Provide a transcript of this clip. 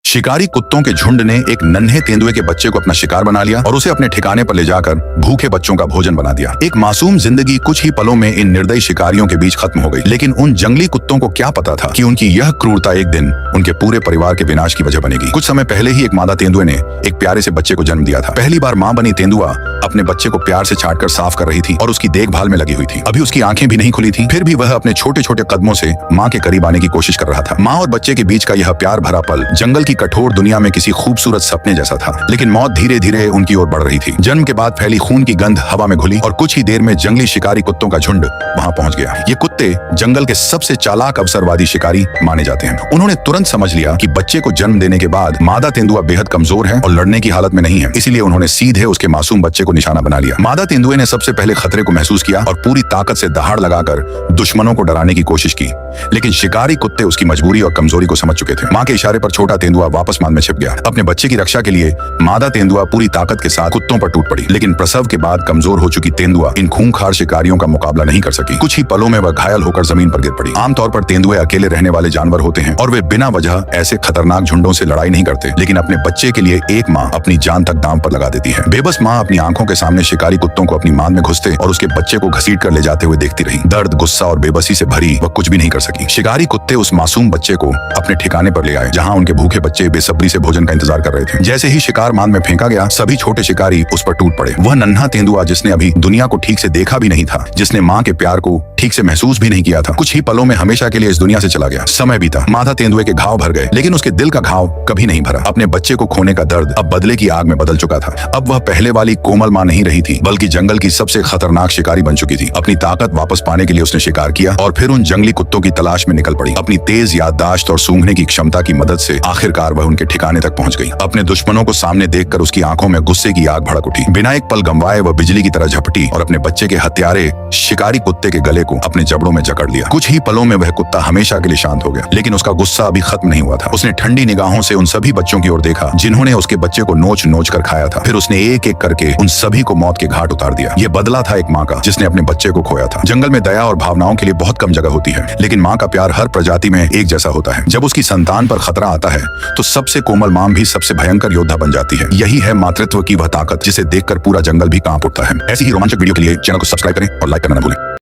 शिकारी कुत्तों के झुंड ने एक नन्हे तेंदुए के बच्चे को अपना शिकार बना लिया और उसे अपने ठिकाने पर ले जाकर भूखे बच्चों का भोजन बना दिया। एक मासूम जिंदगी कुछ ही पलों में इन निर्दयी शिकारियों के बीच खत्म हो गई। लेकिन उन जंगली कुत्तों को क्या पता था कि उनकी यह क्रूरता एक दिन उनके पूरे परिवार के विनाश की वजह बनेगी। कुछ समय पहले ही एक मादा तेंदुए ने एक प्यारे से बच्चे को जन्म दिया था। पहली बार मां बनी तेंदुआ अपने बच्चे को प्यार से छांटकर साफ कर रही थी और उसकी देखभाल में लगी हुई थी। अभी उसकी आंखें भी नहीं खुली थी, फिर भी वह अपने छोटे छोटे कदमों से मां के करीब आने की कोशिश कर रहा था। मां और बच्चे के बीच का यह प्यार भरा पल जंगल की कठोर दुनिया में किसी खूबसूरत सपने जैसा था। लेकिन मौत धीरे धीरे उनकी ओर बढ़ रही थी। जन्म के बाद फैली खून की गंध हवा में घुली और कुछ ही देर में जंगली शिकारी कुत्तों का झुंड वहां पहुंच गया। ये कुत्ते जंगल के सबसे चालाक अवसरवादी शिकारी माने जाते हैं। उन्होंने तुरंत समझ लिया कि बच्चे को जन्म देने के बाद मादा तेंदुआ बेहद कमजोर है और लड़ने की हालत में नहीं है, इसीलिए उन्होंने सीधे उसके मासूम बच्चे को निशाना बना लिया। मादा तेंदुए ने सबसे पहले खतरे को महसूस किया और पूरी ताकत से दहाड़ लगाकर दुश्मनों को डराने की कोशिश की। लेकिन शिकारी कुत्ते उसकी मजबूरी और कमजोरी को समझ चुके थे। मां के इशारे पर छोटा तेंदुआ वापस मान में छिप गया। अपने बच्चे की रक्षा के लिए मादा तेंदुआ पूरी ताकत के साथ कुत्तों पर टूट पड़ी। लेकिन प्रसव के बाद कमजोर हो चुकी तेंदुआ इन खूंखार शिकारियों का मुकाबला नहीं कर सकी। कुछ ही पलों में वह घायल होकर जमीन पर गिर पड़ी। आमतौर पर तेंदुए अकेले रहने वाले जानवर होते हैं और वे बिना वजह ऐसे खतरनाक झुंडों से लड़ाई नहीं करते। लेकिन अपने बच्चे के लिए एक माँ अपनी जान तक दांव पर लगा देती है। बेबस माँ अपनी आंखों के सामने शिकारी कुत्तों को अपनी मान में घुसते और उसके बच्चे को घसीट कर ले जाते हुए देखती रही। दर्द, गुस्सा और बेबसी से भरी वह कुछ भी नहीं कर सकी। शिकारी कुत्ते उस मासूम बच्चे को अपने ठिकाने पर ले आए, जहाँ उनके भूखे बच्चे बेसब्री से भोजन का इंतजार कर रहे थे। जैसे ही शिकार मान में फेंका गया, सभी छोटे शिकारी उस पर टूट पड़े। वह नन्हा तेंदुआ जिसने अभी दुनिया को ठीक से देखा भी नहीं था, जिसने माँ के प्यार को ठीक से महसूस भी नहीं किया था, कुछ ही पलों में हमेशा के लिए इस दुनिया से चला गया। समय बीता, मादा तेंदुए के घाव भर गए, लेकिन उसके दिल का घाव कभी नहीं भरा। अपने बच्चे को खोने का दर्द अब बदले की आग में बदल चुका था। अब वह पहले वाली कोमल माँ नहीं रही थी, बल्कि जंगल की सबसे खतरनाक शिकारी बन चुकी थी। अपनी ताकत वापस पाने के लिए उसने शिकार किया और फिर उन जंगली कुत्तों की तलाश में निकल पड़ी। अपनी तेज याददाश्त और सूंघने की क्षमता की मदद से आखिरकार वह उनके ठिकाने तक पहुंच गई। अपने दुश्मनों को सामने देखकर उसकी आंखों में गुस्से की आग भड़क उठी। बिना एक पल गंवाए वह बिजली की तरह झपटी और अपने बच्चे के हत्यारे शिकारी कुत्ते के गले को अपने जबड़ों में जकड़ लिया। कुछ ही पलों में वह कुत्ता हमेशा के लिए शांत हो गया, लेकिन उसका गुस्सा अभी खत्म नहीं हुआ था। उसने ठंडी निगाहों से उन सभी बच्चों की ओर देखा जिन्होंने उसके बच्चे को नोच नोच कर खाया था। फिर उसने एक एक करके उन सभी को मौत के घाट उतार दिया। यह बदला था एक माँ का जिसने अपने बच्चे को खोया था। जंगल में दया और भावनाओं के लिए बहुत कम जगह होती है, लेकिन माँ का प्यार हर प्रजाति में एक जैसा होता है। जब उसकी संतान पर खतरा आता है तो सबसे कोमल माँ भी सबसे भयंकर योद्धा बन जाती है। यही है मातृत्व की वह ताकत जिसे देखकर पूरा जंगल भी कांप उठता है। ऐसी ही रोमांचक वीडियो के लिए चैनल को सब्सक्राइब करें और लाइक करना न भूलें।